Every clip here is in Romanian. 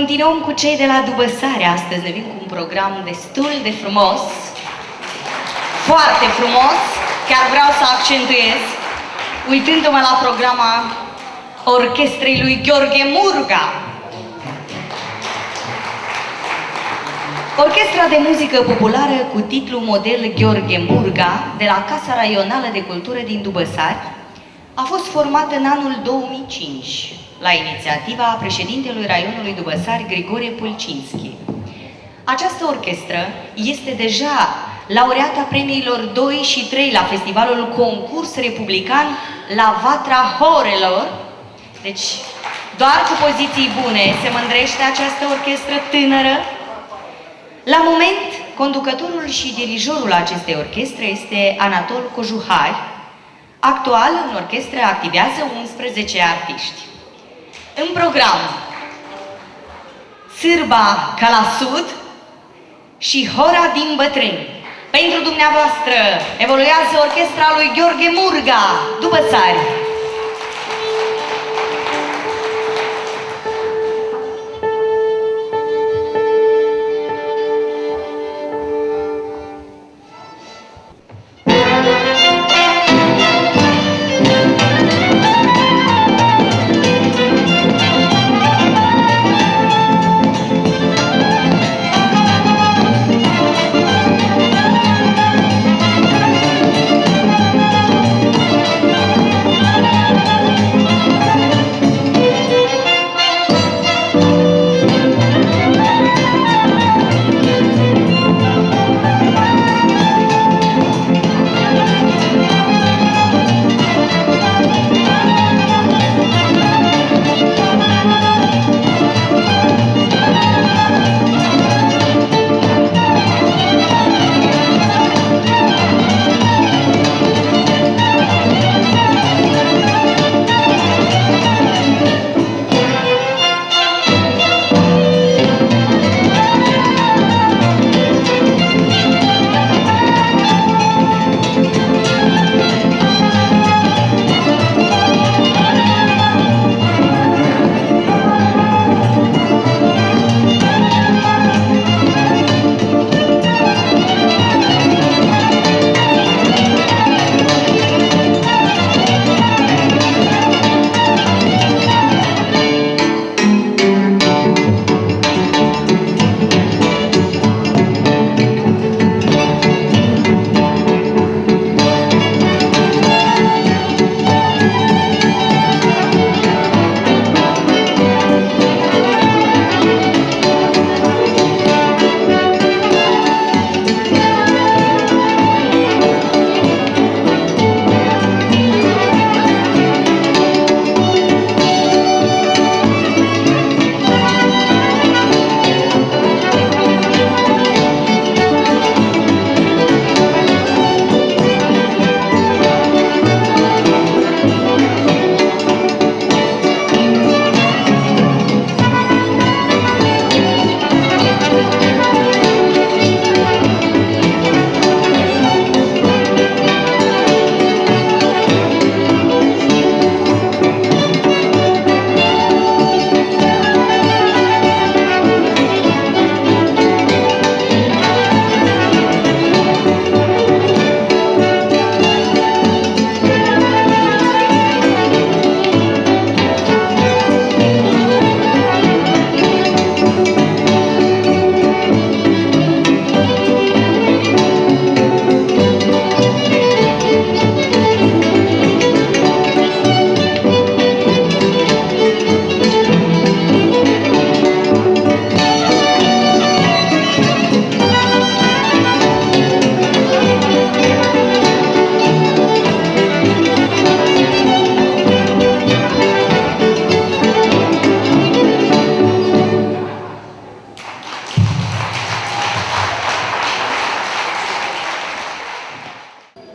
Continuăm cu cei de la Dubăsare. Astăzi ne vin cu un program destul de frumos. Foarte frumos. Chiar vreau să accentuez, uitându-mă la programa orchestrei lui Gheorghe Murga. Orchestra de muzică populară cu titlu Model Gheorghe Murga, de la Casa Raională de Cultură din Dubăsari, a fost formată în anul 2005, la inițiativa președintelui Raionului Dubăsari, Grigore Pulcinski. Această orchestră este deja laureata premiilor 2 și 3 la festivalul Concurs Republican la Vatra Horelor. Deci, doar cu poziții bune se mândrește această orchestră tânără. La moment, conducătorul și dirijorul acestei orchestre este Anatol Cojuhari. Actual, în orchestră activează 11 artiști. În program, Sârba ca la Sud și Hora din Bătrâni. Pentru dumneavoastră evoluează orchestra lui Gheorghe Murga, Dubăsari.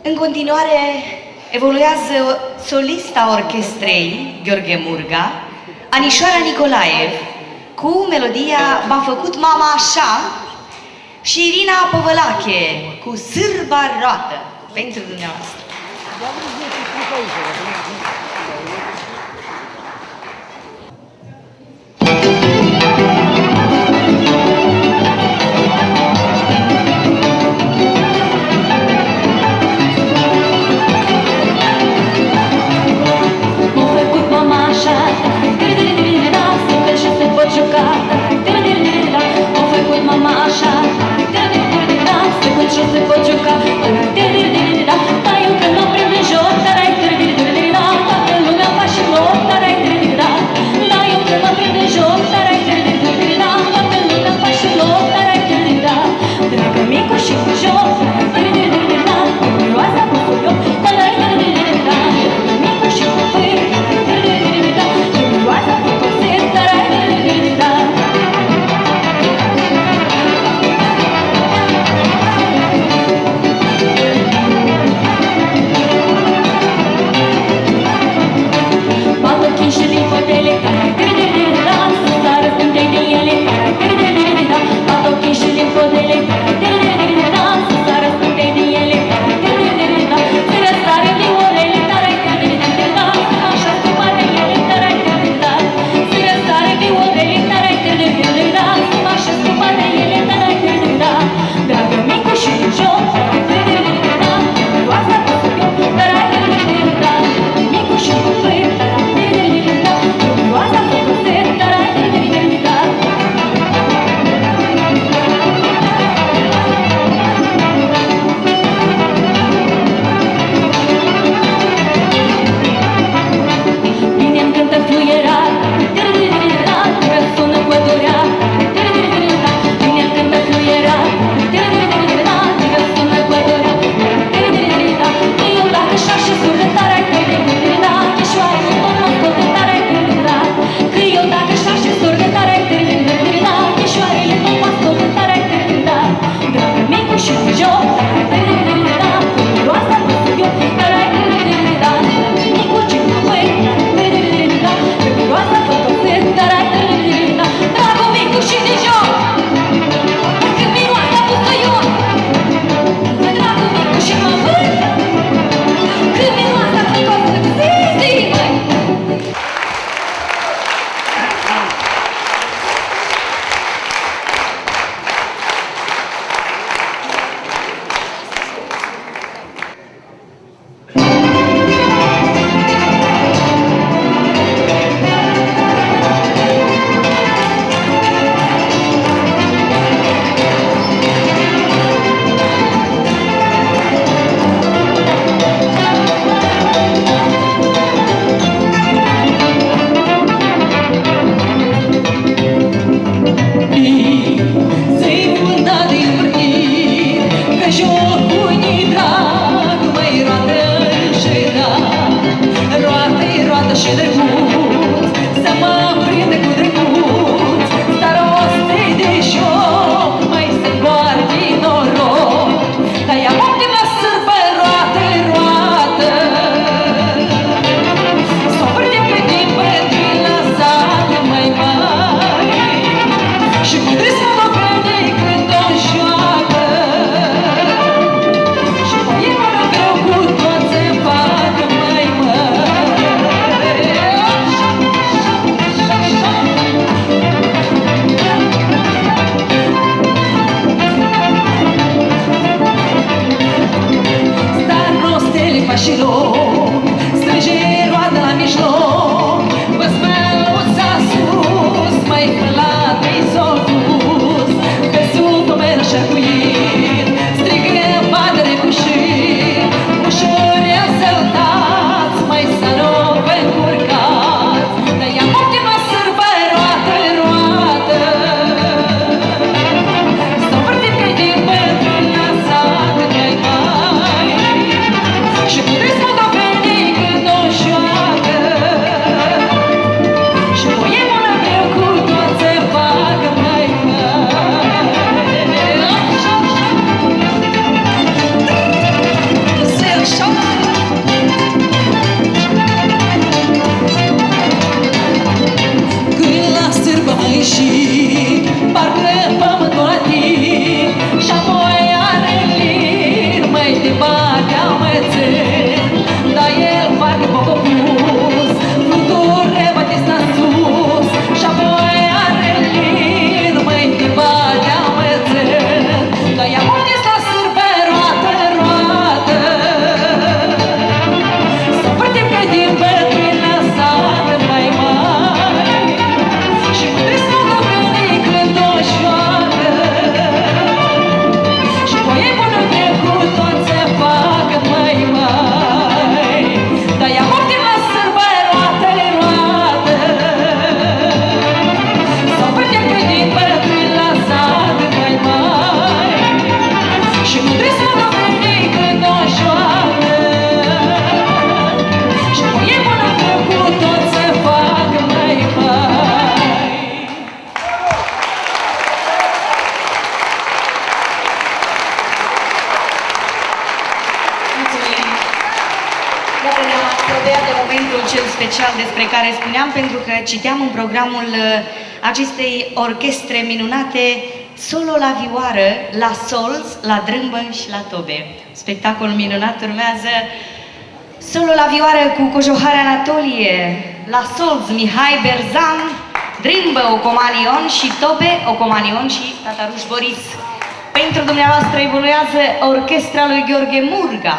În continuare, evoluează solista orchestrei Gheorghe Murga, Anișoara Nicolaev, cu melodia "M-a făcut mama așa", și Irina Povălache cu "Sârba roată", pentru dumneavoastră. special despre care spuneam, pentru că citeam în programul acestei orchestre minunate solo la vioară, la solz, la drâmbă și la tobe. Spectacol minunat urmează solo la vioară cu Cojohare Anatolie, la solz Mihai Berzan, drâmbă Ocomanion și tobe Ocomanion și Tataruș Boris. Pentru dumneavoastră evoluează orchestra lui Gheorghe Murga.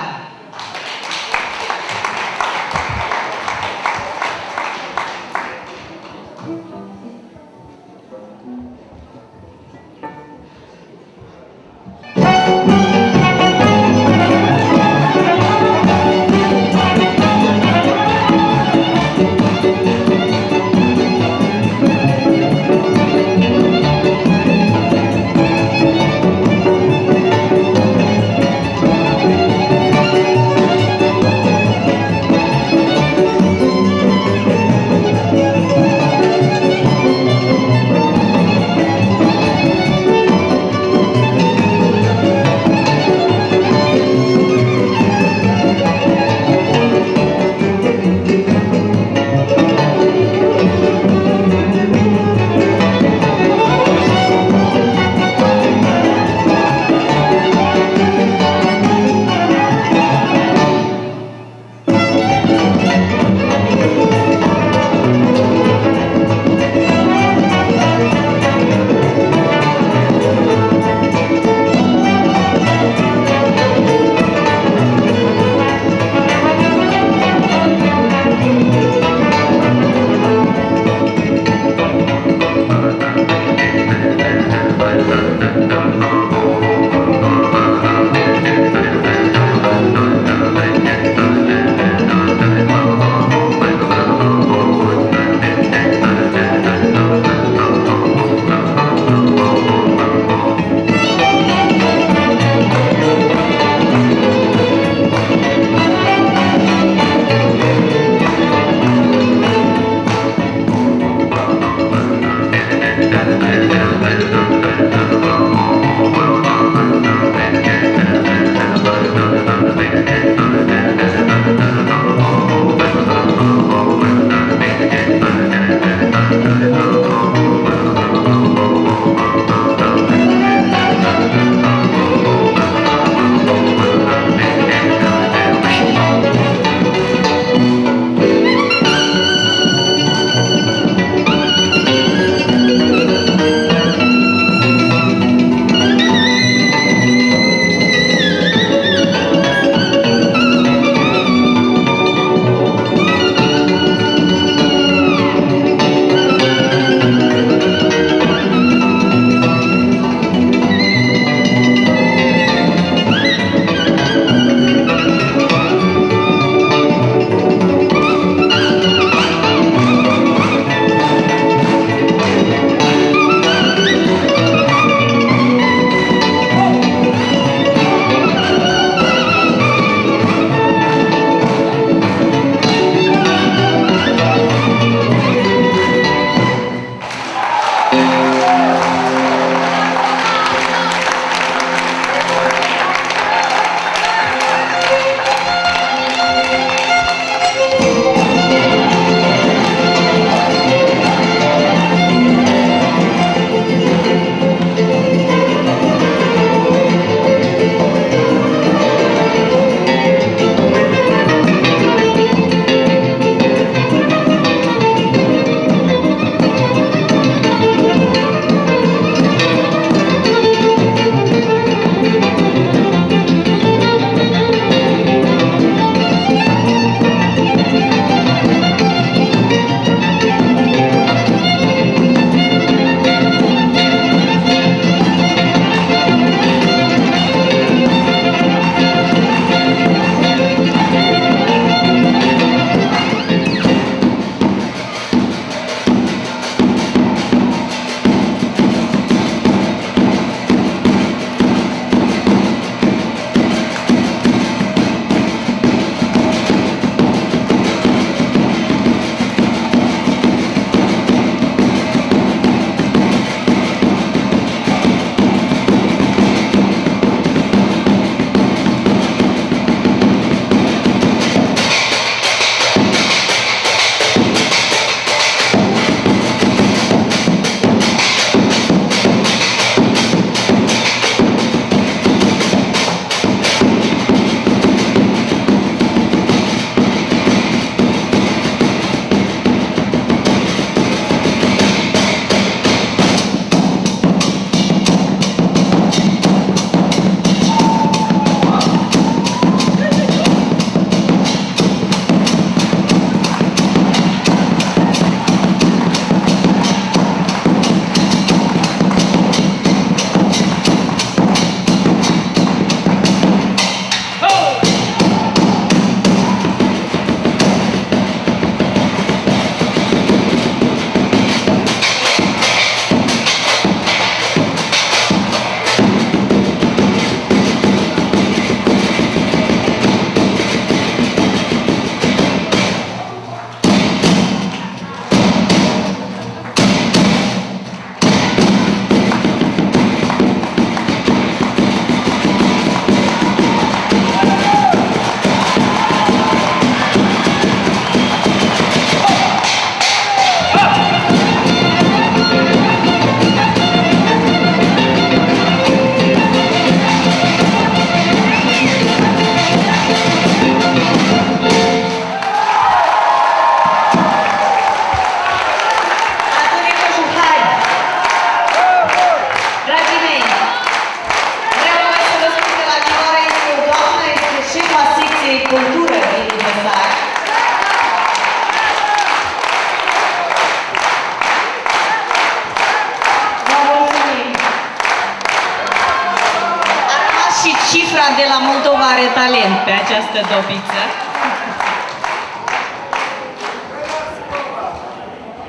Sara de la Moldova are talent pe această dobiță.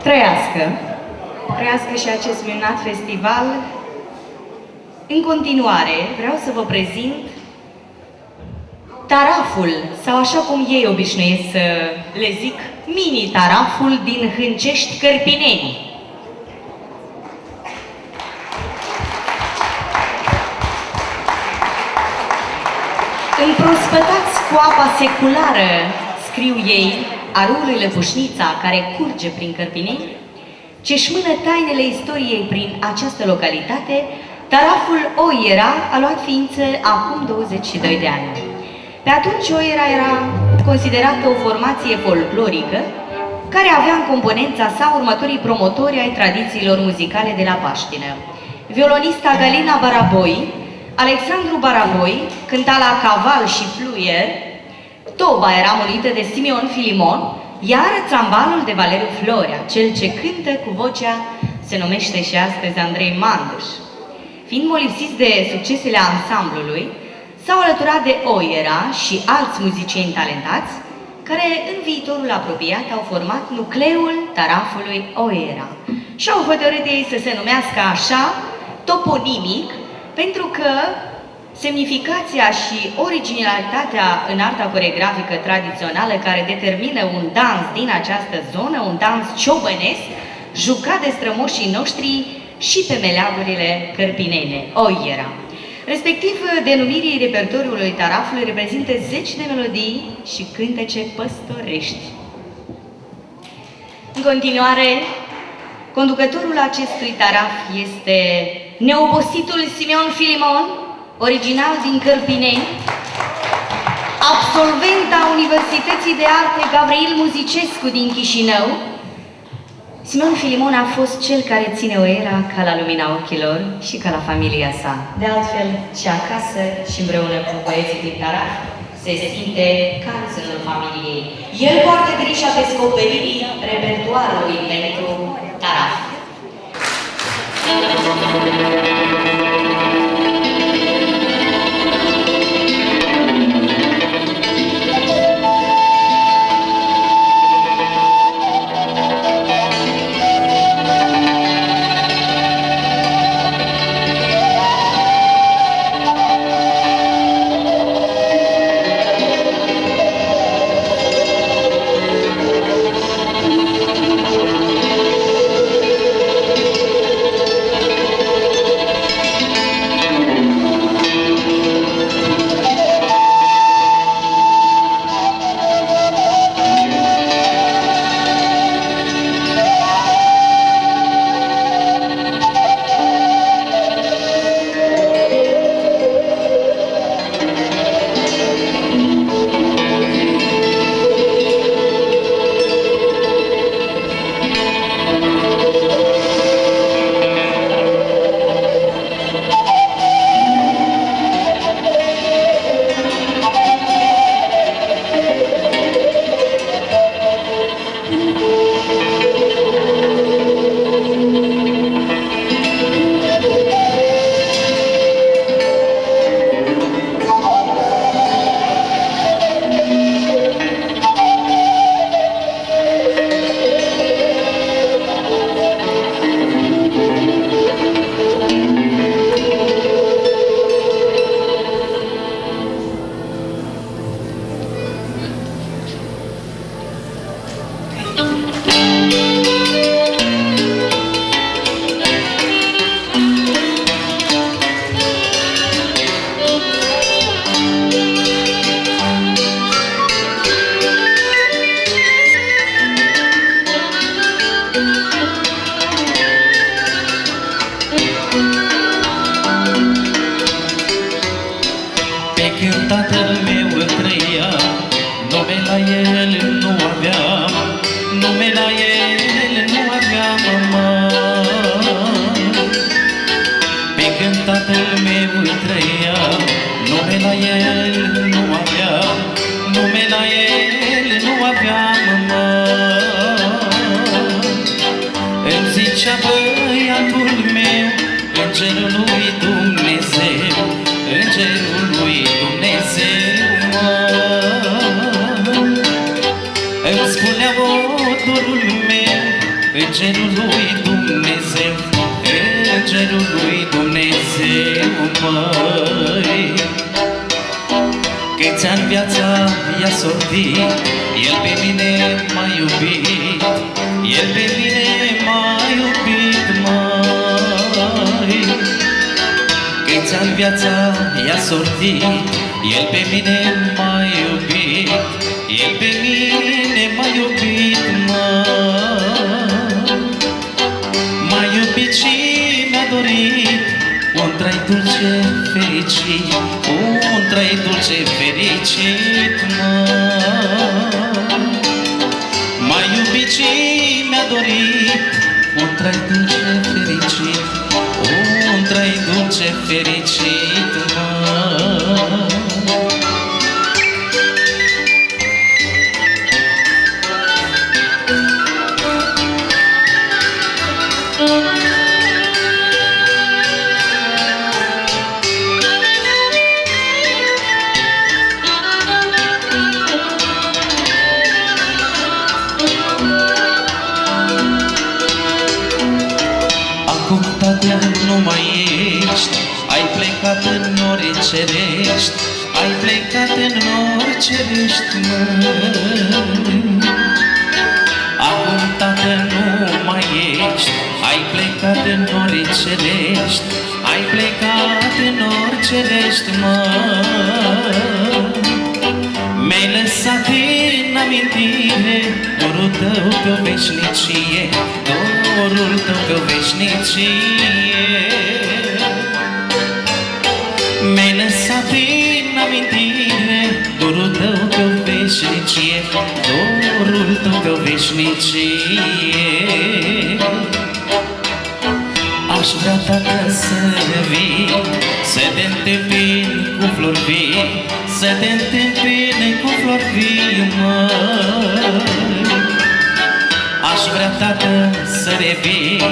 Trăiască! Trăiască și acest minunat festival. În continuare, vreau să vă prezint taraful, sau așa cum ei obișnuiesc să le zic, mini-taraful din Hâncești Cărpineni. Împrospătați cu apa seculară, scriu ei, a râului Lăpușnița, care curge prin Cărpineni, ce-și mână tainele istoriei prin această localitate, taraful Oiera a luat ființă acum 22 de ani. Pe atunci Oiera era considerată o formație folclorică care avea în componența sa următorii promotori ai tradițiilor muzicale de la Paștină. Violonista Galina Baraboi, Alexandru Baraboi cânta la caval și fluier, toba era molită de Simeon Filimon, iar țambalul de Valeriu Florea, cel ce cântă cu vocea, se numește și astăzi Andrei Manduș. Fiind molipsiți de succesele ansamblului, s-au alăturat de Oiera și alți muzicieni talentați, care în viitorul apropiat au format nucleul tarafului Oiera. Și au hotărât ei să se numească așa, toponimic, pentru că semnificația și originalitatea în arta coregrafică tradițională care determină un dans din această zonă, un dans ciobănesc, jucat de strămoșii noștri și pe meleagurile cărpinene, Oiera. Respectiv, denumirii repertoriului tarafului reprezintă 10 de melodii și cântece păstorești. În continuare, conducătorul acestui taraf este neobositul Simeon Filimon, original din Cărpineni, absolvent a Universității de Arte Gavril Muzicescu din Chișinău. Simeon Filimon a fost cel care ține Oiera ca la lumina ochilor și ca la familia sa. De altfel, și acasă și împreună cu băieții din taraf se simte ca în sânul familiei. El poartă grija descoperirii repertoarului pentru taraf. Îngerul lui Dumnezeu, Îngerul lui Dumnezeu. cerului Dumnezeu, măi. Câți ani viața i-a sortit, El pe mine m-a iubit, El pe mine m-a iubit, măi. Câți ani viața i-a sortit, El pe mine m-a iubit, El pe mine m-a iubit, măi. M-a iubit și mi-a dorit un trai dulce fericit, un trai dulce fericit, măi. M-a iubit și mi-a dorit un trai dulce fericit, un trai dulce fericit, măi. Nu mai ești, ai plecat în nori cerești, ai plecat în nori cerești, măi. Acum, tată, nu mai ești, ai plecat în nori cerești, ai plecat în nori cerești, măi. Mi-ai lăsat în amintire dorul tău pe-o veșnicie, dorul tău pe-o veșnicie. Mi-ai lăsat în amintire dorul tău pe-o veșnicie, dorul tău pe-o veșnicie. Aș vrea, tată, să vii, să te întâmpini cu flori vii, să te întâmpini cu flori vii, măi. Aș vrea, tată, să revii,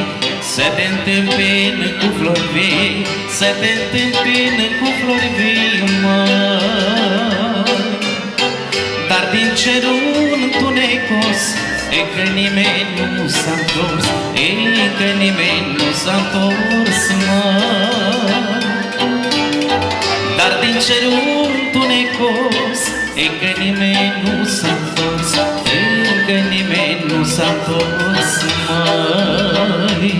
să te întâmpini cu flori vii, să te întâmpini cu flori vii, măi. Dar din cerul întunecos încă nimeni nu s-a întors, încă nimeni nu s-a întors, măi. Dar din cerul întunecos încă nimeni nu s-a întors, încă nimeni nu s-a întors, măi.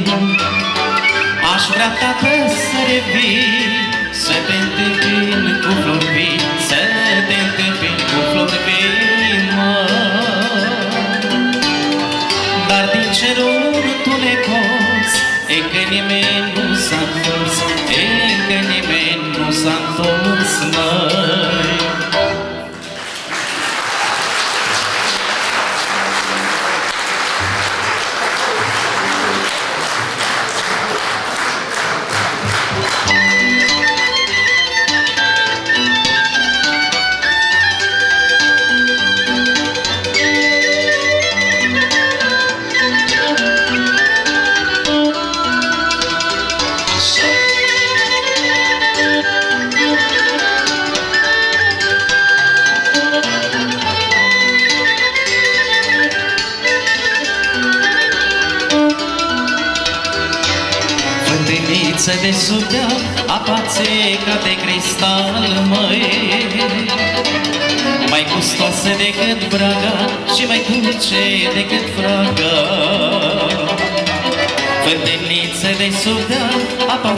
Aș vrea, tată, să revii, să te întâmpini cu flori vii, să te întâmpini cu flori vii, măi. Dar din cerul întunecos încă nimeni nu s-a întors, încă nimeni nu s-a întors, măi. Fântâniță de sub deal, apa ca de cristal, măi. Mai gustoasă decât braga și mai dulce decât fraga. Fântâniță de sub deal, apa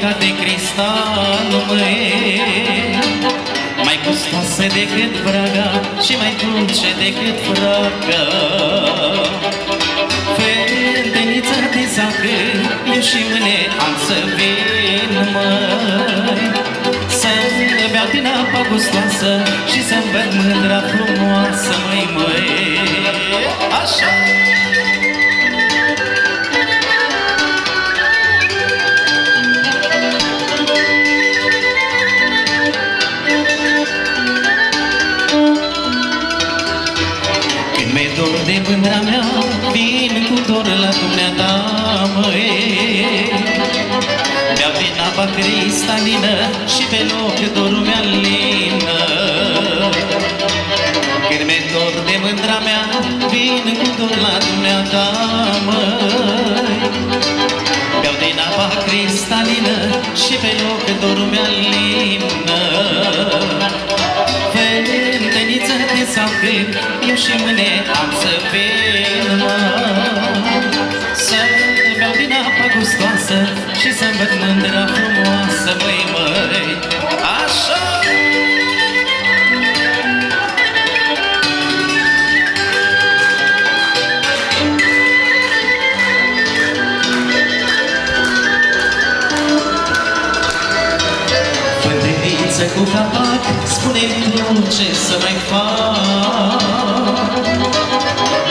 ca de cristal, măi. Mai gustoasă decât braga și mai dulce decât fraga. Fântânița de zacă, eu și mâine am să vin, măi. Să-mi beau din apa gustoasă și să-mi văd mândra frumoasă, măi, măi. Așa! Când mi-e dor de mândra mea, vin cu dor la dumneata, măi. Beau din apa cristalină și pe loc dorul mi-a lină. Când mi-e dor de mândra mea, vin cu dor la dumneata, măi. Beau din apa cristalină și pe loc dormea lină. Fântâniță de salcâni, eu și mâine am să vin, mă, să beau din apa gustoasă și să-mi văd mândra frumoasă, măi, măi, așa! Fântâniță cu capac, spune-mi tu ce să mai fac,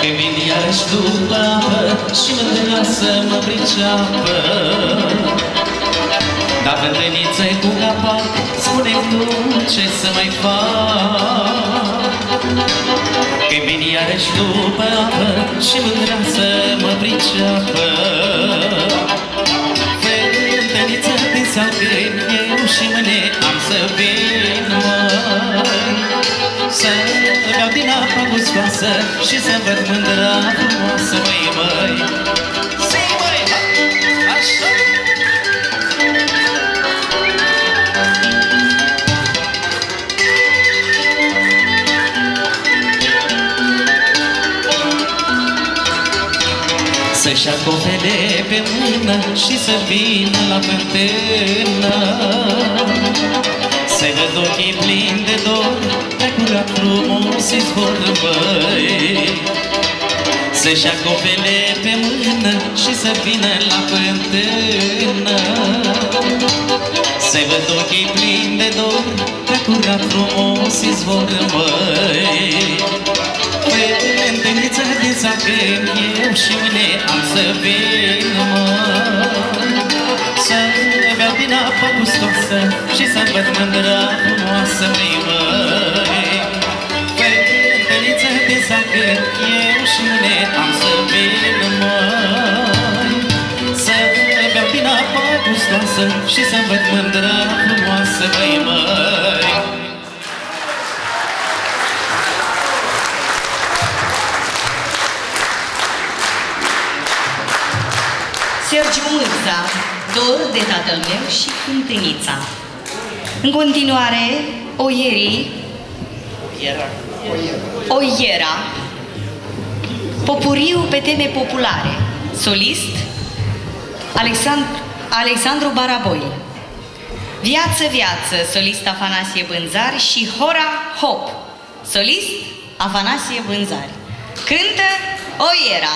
că vin iarăși după apă și mândra să mă priceapă. Dar fântâniță cu capac, spune-mi tu ce să mai fac, că vin iarăși după apă și mândra să mă priceapă. Fântâniță din salcâni, eu și mâine am să vin, măi, să beau din apa gustoasă și să-mi văd mândra frumoasă, măi, măi. Zi, măi, așa! Să-și acopere pe mână și să vină la fântână, să-i văd ochii plini de dor, de curat frumos izvor, băi. Să-și acopere pe mână și să vină la fântână, să-i văd ochii plini de dor, de curat frumos izvor, băi. Fântâniță din salcâni, eu și mâine am să vin, măi, să beau din apa gustoasă și să-mi văd mândra frumoasă, măi, măi. Fântâniță din salcâni, eu și mâine am să vin, măi, să beau din apa gustoasă și să-mi văd mândra frumoasă, măi, măi. Sergiu Mârza, dor de tatăl meu și Fântânița. În continuare, Oiera, popuriu pe teme populare. Solist, Alexandru Baraboi. Viață, viață, solist Afanasie Bânzari și Hora Hop, solist Afanasie Bânzari. Cântă Oiera.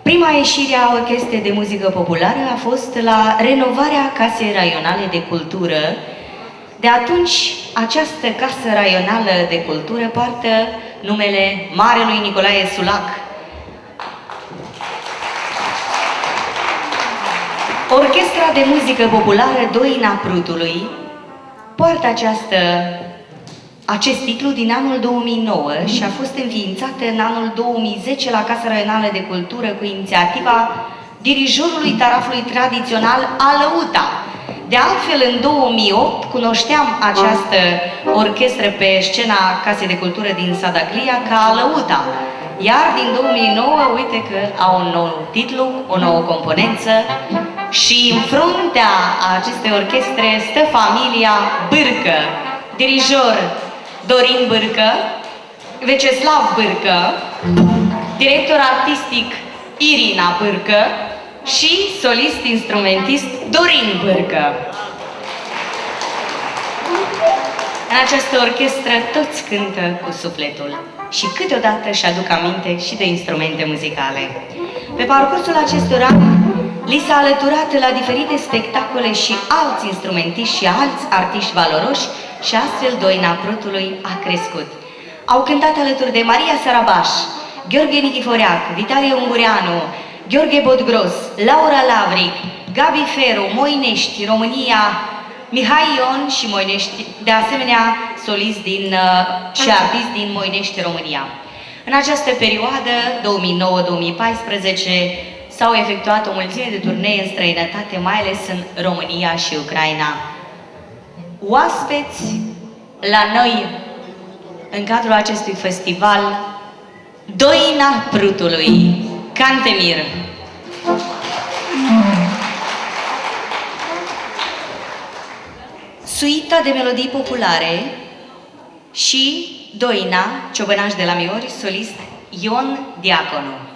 Prima ieșire a orchestrei de muzică populară a fost la renovarea Casei Raionale de Cultură. De atunci, această Casă Raională de Cultură poartă numele Marelui Nicolae Sulac. Orchestra de muzică populară Doina Prutului poartă acest titlu din anul 2009 și a fost înființată în anul 2010 la Casa Raională de Cultură cu inițiativa dirijorului tarafului tradițional Alăuta. De altfel, în 2008 cunoșteam această orchestră pe scena Casei de Cultură din Sadaglia ca Alăuta. Iar din 2009, uite că au un nou titlu, o nouă componență și în fruntea acestei orchestre stă familia Bârcă, dirijor Dorin Bârcă, Veceslav Bârcă, director artistic Irina Bârcă și solist-instrumentist Dorin Bârcă. În această orchestră toți cântă cu sufletul și câteodată își aduc aminte și de instrumente muzicale. Pe parcursul acestor ani, li s-a alăturat la diferite spectacole și alți instrumentiști și alți artiști valoroși și astfel Doina Prutului a crescut. Au cântat alături de Maria Sarabaș, Gheorghe Nichiforeac, Vitalie Ungureanu, Gheorghe Bodgros, Laura Lavric, Gabi Feru, Moinești, România, Mihai Ion și Moinești, de asemenea solist și artist din Moinești, România. În această perioadă, 2009-2014, s-au efectuat o mulțime de turnee în străinătate, mai ales în România și Ucraina. Oaspeți la noi, în cadrul acestui festival, Doina Prutului, Cantemir. Suita de melodii populare și Doina, ciobănaș de la Miori, solist Ion Diaconu.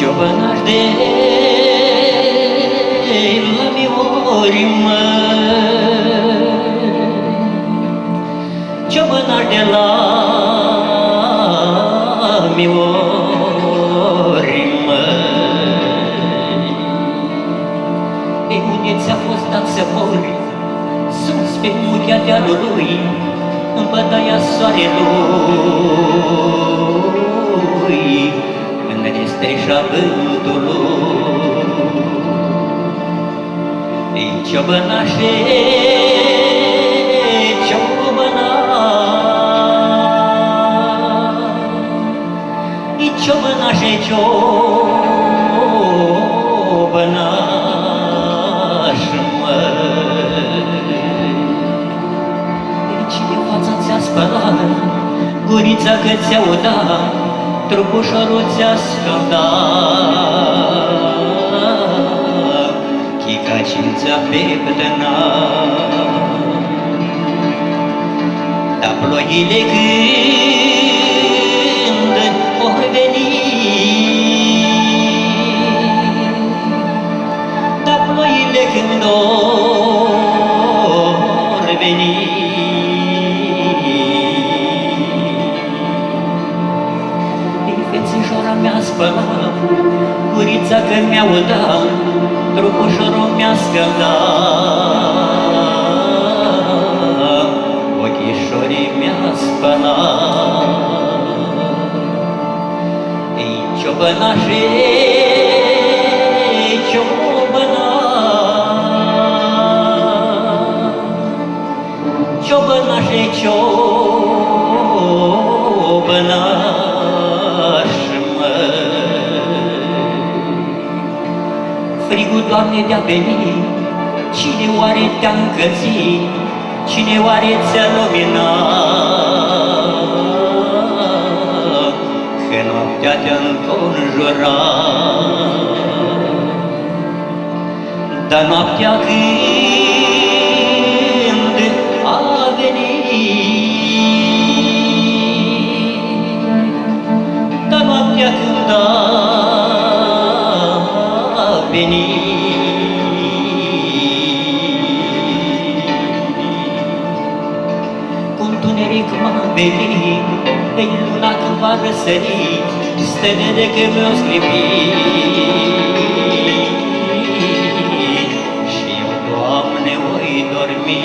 ciobănaș de la miori, ciobănaș de la miori, ei, unde ți-a fost dat să mori, sus pe muchea dealului, în bătaia soarelui, în nesteșa vântului. Ei, ciobănașe, ciobănașe, ciobănaș, cine fața ți-a spălat, gurița că ți-a udat, trupușorul ți-a scăldat, chicacin ți-a peptănat. Dar ploile când or veni, dar ploile când or veni, fețișora mea spălat, gurița că mi-a udat, trupușorul mi-a scăldat, ochișorii mi-a spălat. Ei, ciobănașe, ciobănașe, ciobănaș, frigul, Doamne, de-a venit, cine oare te-a încălzit, cine oare ți-a luminat, că noaptea te-a înconjurat. Dar noaptea când a venit, dar noaptea când a venit, cu întuneric m-a venit, ei, luna când va răsări, stelele că mi-o sclipit, și eu, Doamne, voi dormi.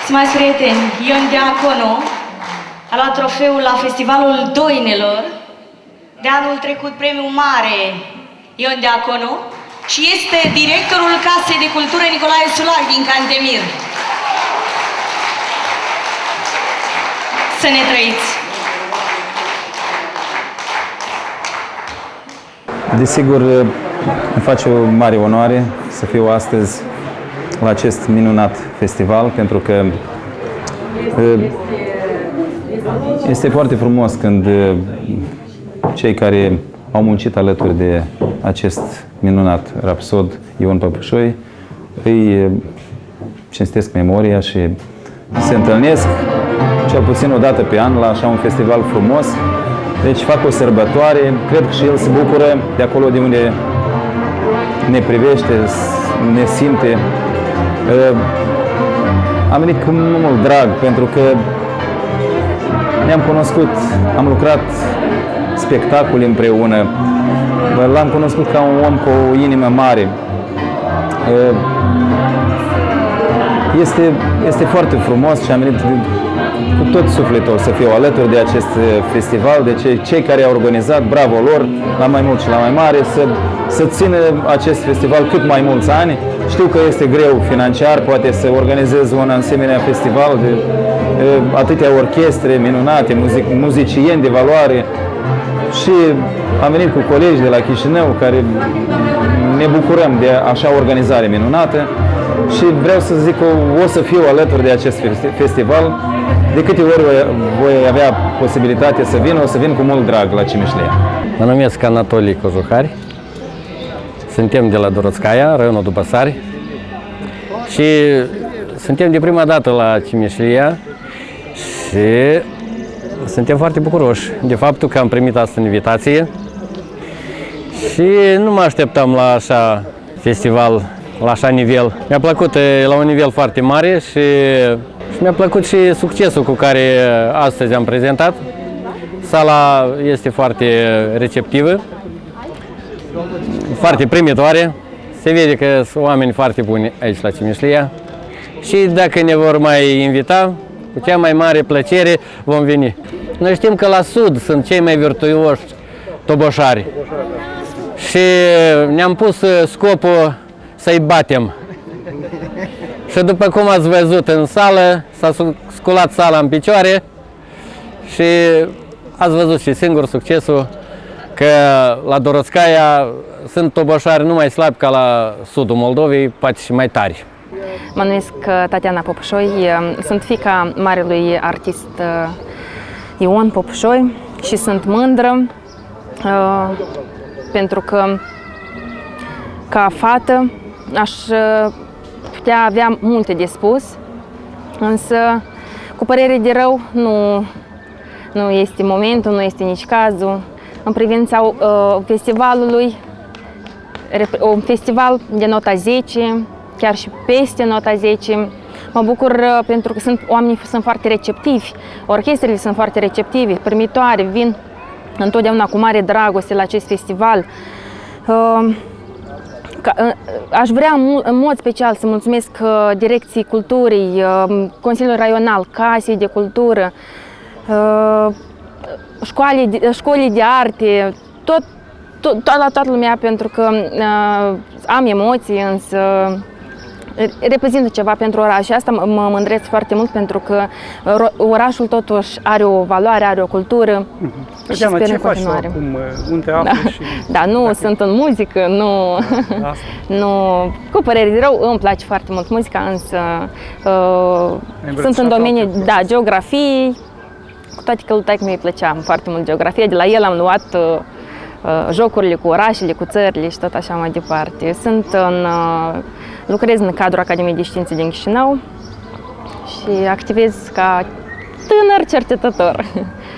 Stimați prieteni, Ion Diaconu a luat trofeul la Festivalul Doinelor, de anul trecut premiul mare Ion Diaconu, și este directorul Casei de Cultură Nicolae Sular din Cantemir. Să ne trăiți! Desigur, îmi face o mare onoare să fiu astăzi la acest minunat festival, pentru că este foarte frumos când cei care au muncit alături de acest minunat rapsod Ion Păpușoi îi cinstesc memoria și se întâlnesc cel puțin o dată pe an la așa un festival frumos. Deci fac o sărbătoare, cred că și el se bucură de acolo de unde ne privește, ne simte. Am venit cu mult drag, pentru că ne-am cunoscut, am lucrat spectacole împreună, l-am cunoscut ca un om cu o inimă mare. Este foarte frumos și am venit cu tot sufletul să fiu alături de acest festival, de cei care au organizat, bravo lor, la mai mult și la mai mare, să țină acest festival cât mai mulți ani. Știu că este greu financiar, poate să organizez un asemenea festival de atâtea orchestre minunate, muzicieni de valoare. Și am venit cu colegi de la Chișinău care ne bucurăm de așa organizare minunată și vreau să zic că o să fiu alături de acest festival. De câte ori voi avea posibilitate să vin, o să vin cu mult drag la Cimișlia. Mă numesc Anatolii Cojuhari, suntem de la Doroscaia, raionul Dubăsari și suntem de prima dată la Cimișlia și suntem foarte bucuroși de faptul că am primit asta invitație și nu mă așteptam la așa festival, la așa nivel. Mi-a plăcut la un nivel foarte mare și mi-a plăcut și succesul cu care astăzi am prezentat. Sala este foarte receptivă, foarte primitoare. Se vede că sunt oameni foarte buni aici la Cimișlia și dacă ne vor mai invita, cu cea mai mare plăcere vom veni. Noi știm că la sud sunt cei mai virtuoși toboșari și ne-am pus scopul să-i batem. Și după cum ați văzut în sală, s-a sculat sala în picioare și ați văzut și singur succesul că la Doroscaia sunt toboșari nu mai slabi ca la sudul Moldovei, poate și mai tari. Mă numesc Tatiana Popușoi, sunt fiica marelui artist Ion Popușoi și sunt mândră pentru că ca fată aș putea avea multe de spus, însă cu părere de rău nu este momentul, nu este nici cazul. În privința festivalului, un festival de nota 10, chiar și peste nota 10, mă bucur pentru că oamenii sunt foarte receptivi, orchestrele sunt foarte receptive, primitoare, vin întotdeauna cu mare dragoste la acest festival. Aș vrea în mod special să mulțumesc Direcției Culturii, Consiliul Raional, Casei de Cultură, școlii de arte, toată lumea, pentru că am emoții, însă reprezintă ceva pentru oraș și asta mă mândresc foarte mult pentru că orașul totuși are o valoare, are o cultură. Tatiana, ce faci tu acum? Unde afli? Da, nu sunt în muzică, nu, cu părere de rău, îmi place foarte mult muzica, însă sunt în domeniul geografiei, cu toate că lui taică-mi îi plăcea foarte mult geografia, de la el am luat jocurile cu orașele, cu țările și tot așa mai departe. Lucrez în cadrul Academiei de Științe din Chișinău și activez ca tânăr cercetător.